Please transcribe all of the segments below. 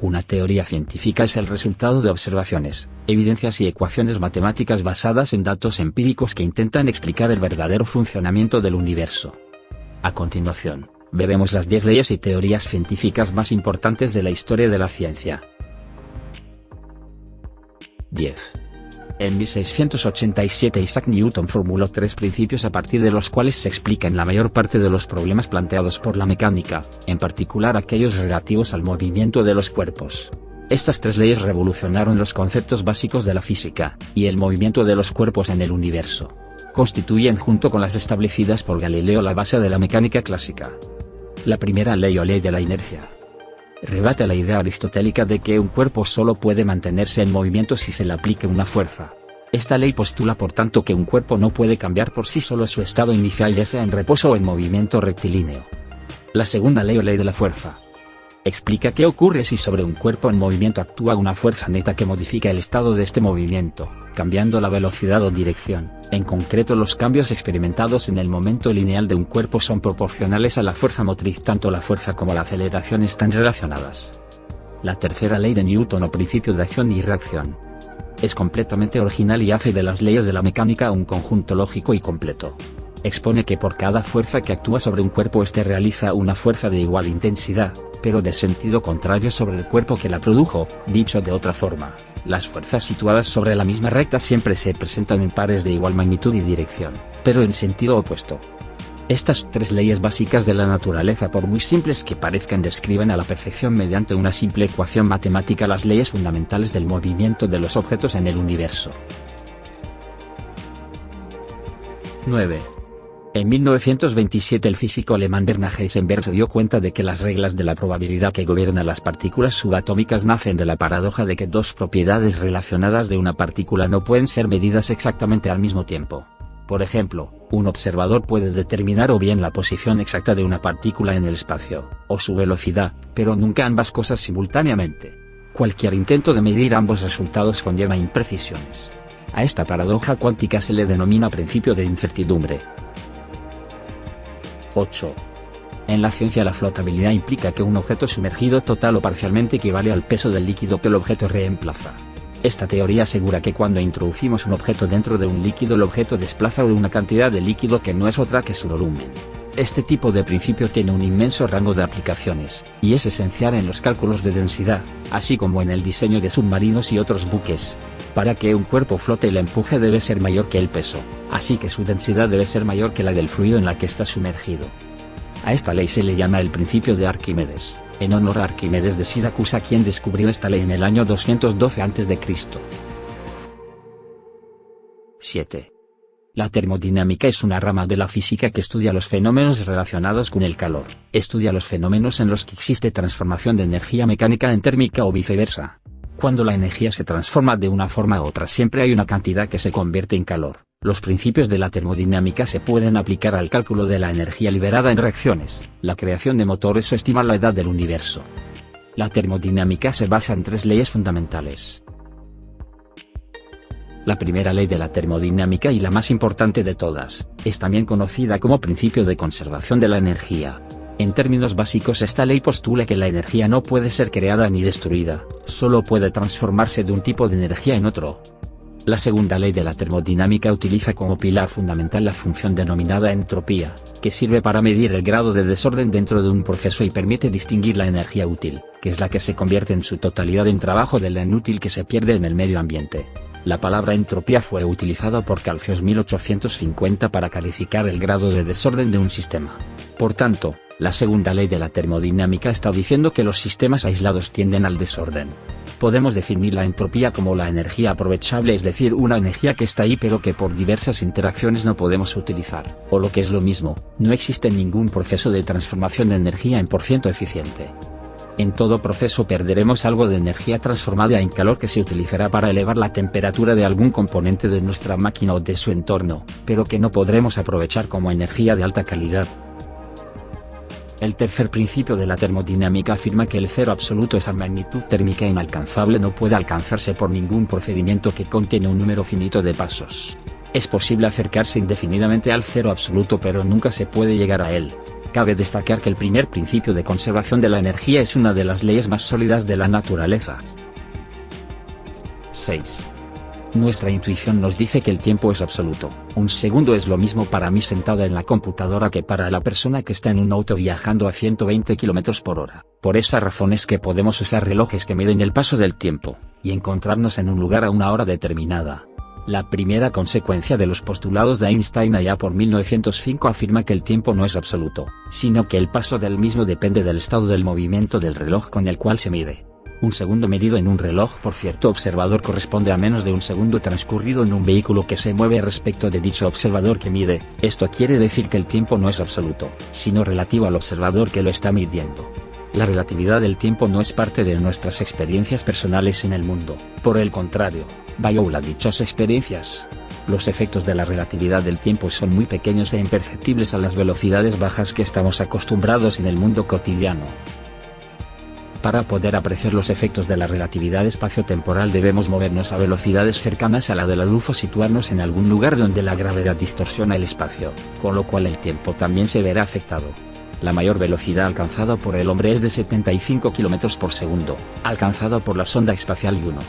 Una teoría científica es el resultado de observaciones, evidencias y ecuaciones matemáticas basadas en datos empíricos que intentan explicar el verdadero funcionamiento del universo. A continuación, veremos las 10 leyes y teorías científicas más importantes de la historia de la ciencia. 10. En 1687 Isaac Newton formuló 3 principios a partir de los cuales se explican la mayor parte de los problemas planteados por la mecánica, en particular aquellos relativos al movimiento de los cuerpos. Estas 3 leyes revolucionaron los conceptos básicos de la física, y el movimiento de los cuerpos en el universo. Constituyen junto con las establecidas por Galileo la base de la mecánica clásica. La primera ley o ley de la inercia rebate la idea aristotélica de que un cuerpo solo puede mantenerse en movimiento si se le aplique una fuerza. Esta ley postula por tanto que un cuerpo no puede cambiar por sí solo su estado inicial, ya sea en reposo o en movimiento rectilíneo. La segunda ley o ley de la fuerza explica qué ocurre si sobre un cuerpo en movimiento actúa una fuerza neta que modifica el estado de este movimiento, cambiando la velocidad o dirección. En concreto, los cambios experimentados en el momento lineal de un cuerpo son proporcionales a la fuerza motriz. Tanto la fuerza como la aceleración están relacionadas. La tercera ley de Newton o principio de acción y reacción es completamente original y hace de las leyes de la mecánica un conjunto lógico y completo. Expone que por cada fuerza que actúa sobre un cuerpo éste realiza una fuerza de igual intensidad, pero de sentido contrario sobre el cuerpo que la produjo. Dicho de otra forma, las fuerzas situadas sobre la misma recta siempre se presentan en pares de igual magnitud y dirección, pero en sentido opuesto. Estas 3 leyes básicas de la naturaleza, por muy simples que parezcan, describen a la perfección mediante una simple ecuación matemática las leyes fundamentales del movimiento de los objetos en el universo. 9. En 1927 el físico alemán Bernhard Heisenberg se dio cuenta de que las reglas de la probabilidad que gobiernan las partículas subatómicas nacen de la paradoja de que 2 propiedades relacionadas de una partícula no pueden ser medidas exactamente al mismo tiempo. Por ejemplo, un observador puede determinar o bien la posición exacta de una partícula en el espacio, o su velocidad, pero nunca ambas cosas simultáneamente. Cualquier intento de medir ambos resultados conlleva imprecisiones. A esta paradoja cuántica se le denomina principio de incertidumbre. 8. En la ciencia la flotabilidad implica que un objeto sumergido total o parcialmente equivale al peso del líquido que el objeto reemplaza. Esta teoría asegura que cuando introducimos un objeto dentro de un líquido, el objeto desplaza una cantidad de líquido que no es otra que su volumen. Este tipo de principio tiene un inmenso rango de aplicaciones, y es esencial en los cálculos de densidad, así como en el diseño de submarinos y otros buques. Para que un cuerpo flote, el empuje debe ser mayor que el peso, así que su densidad debe ser mayor que la del fluido en la que está sumergido. A esta ley se le llama el principio de Arquímedes, en honor a Arquímedes de Siracusa, quien descubrió esta ley en el año 212 a.C. 7. La termodinámica es una rama de la física que estudia los fenómenos relacionados con el calor. Estudia los fenómenos en los que existe transformación de energía mecánica en térmica o viceversa. Cuando la energía se transforma de una forma a otra, siempre hay una cantidad que se convierte en calor. Los principios de la termodinámica se pueden aplicar al cálculo de la energía liberada en reacciones, la creación de motores o estimar la edad del universo. La termodinámica se basa en 3 leyes fundamentales. La primera ley de la termodinámica, y la más importante de todas, es también conocida como principio de conservación de la energía. En términos básicos, esta ley postula que la energía no puede ser creada ni destruida, solo puede transformarse de un tipo de energía en otro. La segunda ley de la termodinámica utiliza como pilar fundamental la función denominada entropía, que sirve para medir el grado de desorden dentro de un proceso y permite distinguir la energía útil, que es la que se convierte en su totalidad en trabajo, de la inútil que se pierde en el medio ambiente. La palabra entropía fue utilizada por Calcius 1850 para calificar el grado de desorden de un sistema. Por tanto, la segunda ley de la termodinámica está diciendo que los sistemas aislados tienden al desorden. Podemos definir la entropía como la energía aprovechable, es decir, una energía que está ahí pero que por diversas interacciones no podemos utilizar, o lo que es lo mismo, no existe ningún proceso de transformación de energía en % eficiente. En todo proceso perderemos algo de energía transformada en calor que se utilizará para elevar la temperatura de algún componente de nuestra máquina o de su entorno, pero que no podremos aprovechar como energía de alta calidad. El tercer principio de la termodinámica afirma que el cero absoluto, esa magnitud térmica inalcanzable, no puede alcanzarse por ningún procedimiento que contiene un número finito de pasos. Es posible acercarse indefinidamente al cero absoluto, pero nunca se puede llegar a él. Cabe destacar que el primer principio de conservación de la energía es una de las leyes más sólidas de la naturaleza. 6. Nuestra intuición nos dice que el tiempo es absoluto. Un segundo es lo mismo para mí sentado en la computadora que para la persona que está en un auto viajando a 120 km por hora. Por esa razón es que podemos usar relojes que miden el paso del tiempo, y encontrarnos en un lugar a una hora determinada. La primera consecuencia de los postulados de Einstein allá por 1905 afirma que el tiempo no es absoluto, sino que el paso del mismo depende del estado del movimiento del reloj con el cual se mide. Un segundo medido en un reloj por cierto observador corresponde a menos de un segundo transcurrido en un vehículo que se mueve respecto de dicho observador que mide. Esto quiere decir que el tiempo no es absoluto, sino relativo al observador que lo está midiendo. La relatividad del tiempo no es parte de nuestras experiencias personales en el mundo, por el contrario, viola dichas experiencias. Los efectos de la relatividad del tiempo son muy pequeños e imperceptibles a las velocidades bajas que estamos acostumbrados en el mundo cotidiano. Para poder apreciar los efectos de la relatividad espaciotemporal debemos movernos a velocidades cercanas a la de la luz o situarnos en algún lugar donde la gravedad distorsiona el espacio, con lo cual el tiempo también se verá afectado. La mayor velocidad alcanzada por el hombre es de 75 km por segundo, alcanzada por la sonda espacial Juno.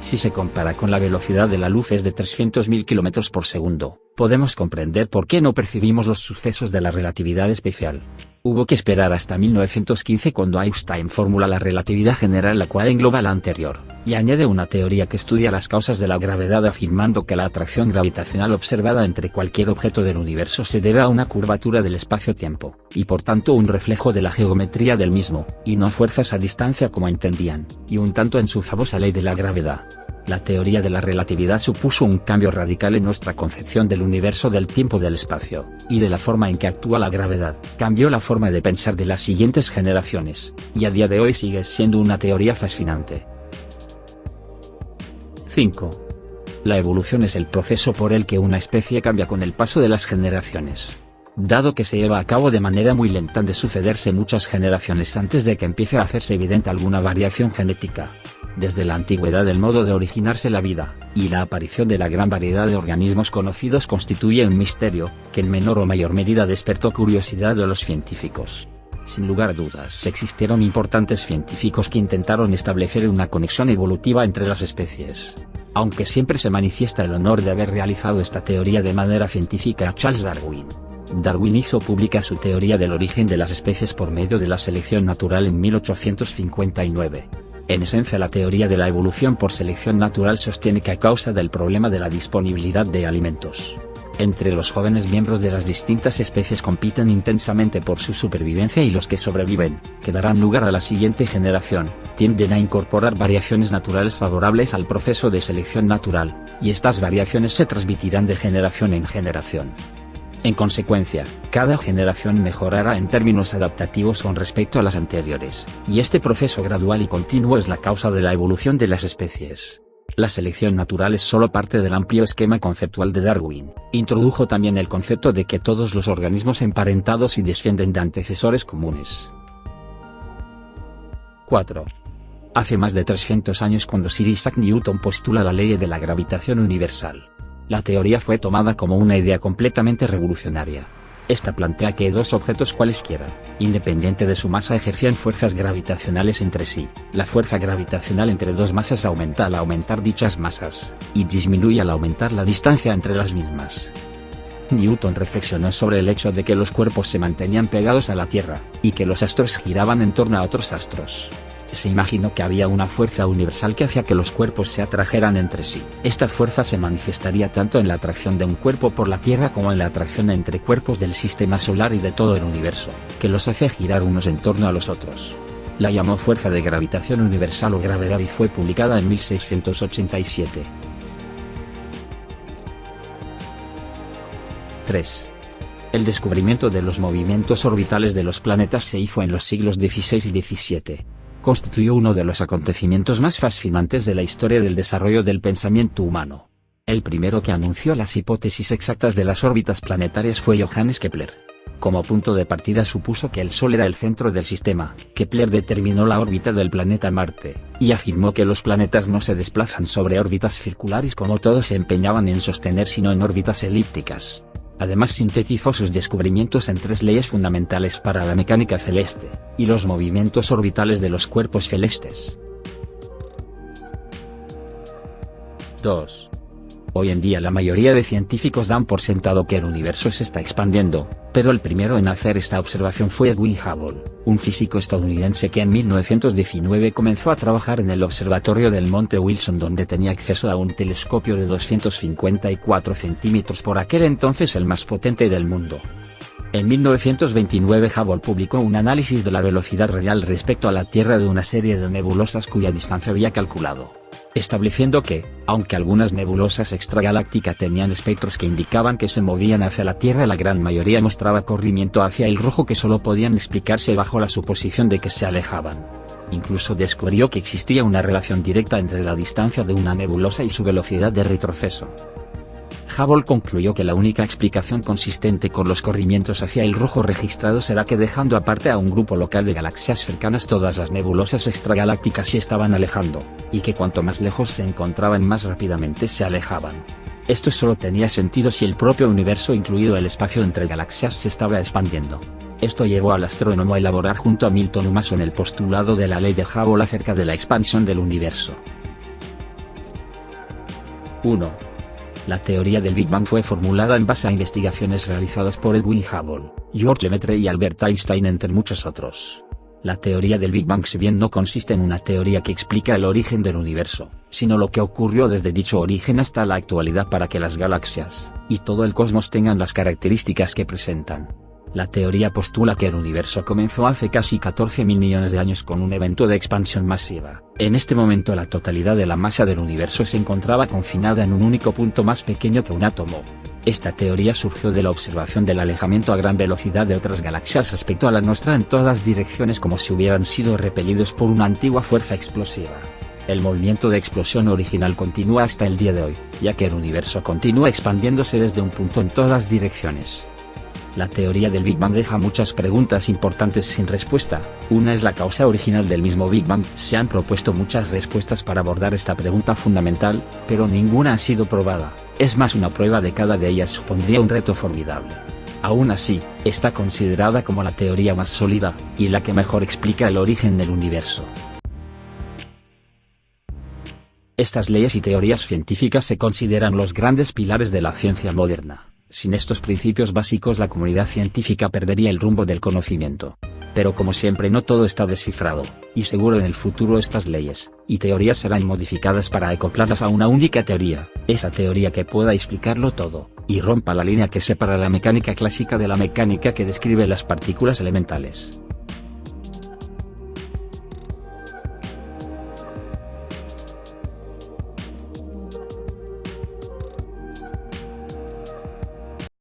Si se compara con la velocidad de la luz es de 300.000 km por segundo, podemos comprender por qué no percibimos los sucesos de la relatividad especial. Hubo que esperar hasta 1915 cuando Einstein formula la relatividad general, la cual engloba la anterior, y añade una teoría que estudia las causas de la gravedad afirmando que la atracción gravitacional observada entre cualquier objeto del universo se debe a una curvatura del espacio-tiempo, y por tanto un reflejo de la geometría del mismo, y no fuerzas a distancia como entendían, y un tanto en su famosa ley de la gravedad. La teoría de la relatividad supuso un cambio radical en nuestra concepción del universo, del tiempo, del espacio, y de la forma en que actúa la gravedad. Cambió la forma de pensar de las siguientes generaciones, y a día de hoy sigue siendo una teoría fascinante. 5. La evolución es el proceso por el que una especie cambia con el paso de las generaciones. Dado que se lleva a cabo de manera muy lenta, han de sucederse muchas generaciones antes de que empiece a hacerse evidente alguna variación genética. Desde la antigüedad el modo de originarse la vida, y la aparición de la gran variedad de organismos conocidos constituye un misterio, que en menor o mayor medida despertó curiosidad de los científicos. Sin lugar a dudas existieron importantes científicos que intentaron establecer una conexión evolutiva entre las especies. Aunque siempre se manifiesta el honor de haber realizado esta teoría de manera científica a Charles Darwin. Darwin hizo pública su teoría del origen de las especies por medio de la selección natural en 1859. En esencia, la teoría de la evolución por selección natural sostiene que a causa del problema de la disponibilidad de alimentos entre los jóvenes miembros de las distintas especies compiten intensamente por su supervivencia, y los que sobreviven, que darán lugar a la siguiente generación, tienden a incorporar variaciones naturales favorables al proceso de selección natural, y estas variaciones se transmitirán de generación en generación. En consecuencia, cada generación mejorará en términos adaptativos con respecto a las anteriores, y este proceso gradual y continuo es la causa de la evolución de las especies. La selección natural es solo parte del amplio esquema conceptual de Darwin. Introdujo también el concepto de que todos los organismos emparentados y descienden de antecesores comunes. 4. Hace más de 300 años, cuando Sir Isaac Newton postula la ley de la gravitación universal, la teoría fue tomada como una idea completamente revolucionaria. Esta plantea que dos objetos cualesquiera, independiente de su masa, ejercían fuerzas gravitacionales entre sí. La fuerza gravitacional entre dos masas aumenta al aumentar dichas masas, y disminuye al aumentar la distancia entre las mismas. Newton reflexionó sobre el hecho de que los cuerpos se mantenían pegados a la Tierra, y que los astros giraban en torno a otros astros. Se imaginó que había una fuerza universal que hacía que los cuerpos se atrajeran entre sí. Esta fuerza se manifestaría tanto en la atracción de un cuerpo por la Tierra como en la atracción entre cuerpos del sistema solar y de todo el universo, que los hace girar unos en torno a los otros. La llamó fuerza de gravitación universal o gravedad y fue publicada en 1687. 3. El descubrimiento de los movimientos orbitales de los planetas se hizo en los siglos XVI y XVII. Constituyó uno de los acontecimientos más fascinantes de la historia del desarrollo del pensamiento humano. El primero que anunció las hipótesis exactas de las órbitas planetarias fue Johannes Kepler. Como punto de partida supuso que el Sol era el centro del sistema. Kepler determinó la órbita del planeta Marte, y afirmó que los planetas no se desplazan sobre órbitas circulares como todos se empeñaban en sostener, sino en órbitas elípticas. Además sintetizó sus descubrimientos en 3 leyes fundamentales para la mecánica celeste, y los movimientos orbitales de los cuerpos celestes. 2. Hoy en día la mayoría de científicos dan por sentado que el universo se está expandiendo, pero el primero en hacer esta observación fue Edwin Hubble, un físico estadounidense que en 1919 comenzó a trabajar en el observatorio del Monte Wilson, donde tenía acceso a un telescopio de 254 centímetros, por aquel entonces el más potente del mundo. En 1929 Hubble publicó un análisis de la velocidad radial respecto a la Tierra de una serie de nebulosas cuya distancia había calculado, estableciendo que, aunque algunas nebulosas extragalácticas tenían espectros que indicaban que se movían hacia la Tierra, la gran mayoría mostraba corrimiento hacia el rojo que solo podían explicarse bajo la suposición de que se alejaban. Incluso descubrió que existía una relación directa entre la distancia de una nebulosa y su velocidad de retroceso. Hubble concluyó que la única explicación consistente con los corrimientos hacia el rojo registrados era que, dejando aparte a un grupo local de galaxias cercanas, todas las nebulosas extragalácticas se estaban alejando, y que cuanto más lejos se encontraban más rápidamente se alejaban. Esto solo tenía sentido si el propio universo, incluido el espacio entre galaxias, se estaba expandiendo. Esto llevó al astrónomo a elaborar junto a Milton y Mason el postulado de la ley de Hubble acerca de la expansión del universo. 1. La teoría del Big Bang fue formulada en base a investigaciones realizadas por Edwin Hubble, George Lemaitre y Albert Einstein, entre muchos otros. La teoría del Big Bang, si bien no consiste en una teoría que explica el origen del universo, sino lo que ocurrió desde dicho origen hasta la actualidad para que las galaxias y todo el cosmos tengan las características que presentan. La teoría postula que el universo comenzó hace casi 14.000 millones de años con un evento de expansión masiva. En este momento la totalidad de la masa del universo se encontraba confinada en un único punto más pequeño que un átomo. Esta teoría surgió de la observación del alejamiento a gran velocidad de otras galaxias respecto a la nuestra en todas direcciones, como si hubieran sido repelidos por una antigua fuerza explosiva. El movimiento de explosión original continúa hasta el día de hoy, ya que el universo continúa expandiéndose desde un punto en todas direcciones. La teoría del Big Bang deja muchas preguntas importantes sin respuesta. Una es la causa original del mismo Big Bang. Se han propuesto muchas respuestas para abordar esta pregunta fundamental, pero ninguna ha sido probada. Es más, una prueba de cada de ellas supondría un reto formidable. Aún así, está considerada como la teoría más sólida, y la que mejor explica el origen del universo. Estas leyes y teorías científicas se consideran los grandes pilares de la ciencia moderna. Sin estos principios básicos, la comunidad científica perdería el rumbo del conocimiento. Pero como siempre, no todo está descifrado, y seguro en el futuro estas leyes y teorías serán modificadas para acoplarlas a una única teoría, esa teoría que pueda explicarlo todo, y rompa la línea que separa la mecánica clásica de la mecánica que describe las partículas elementales.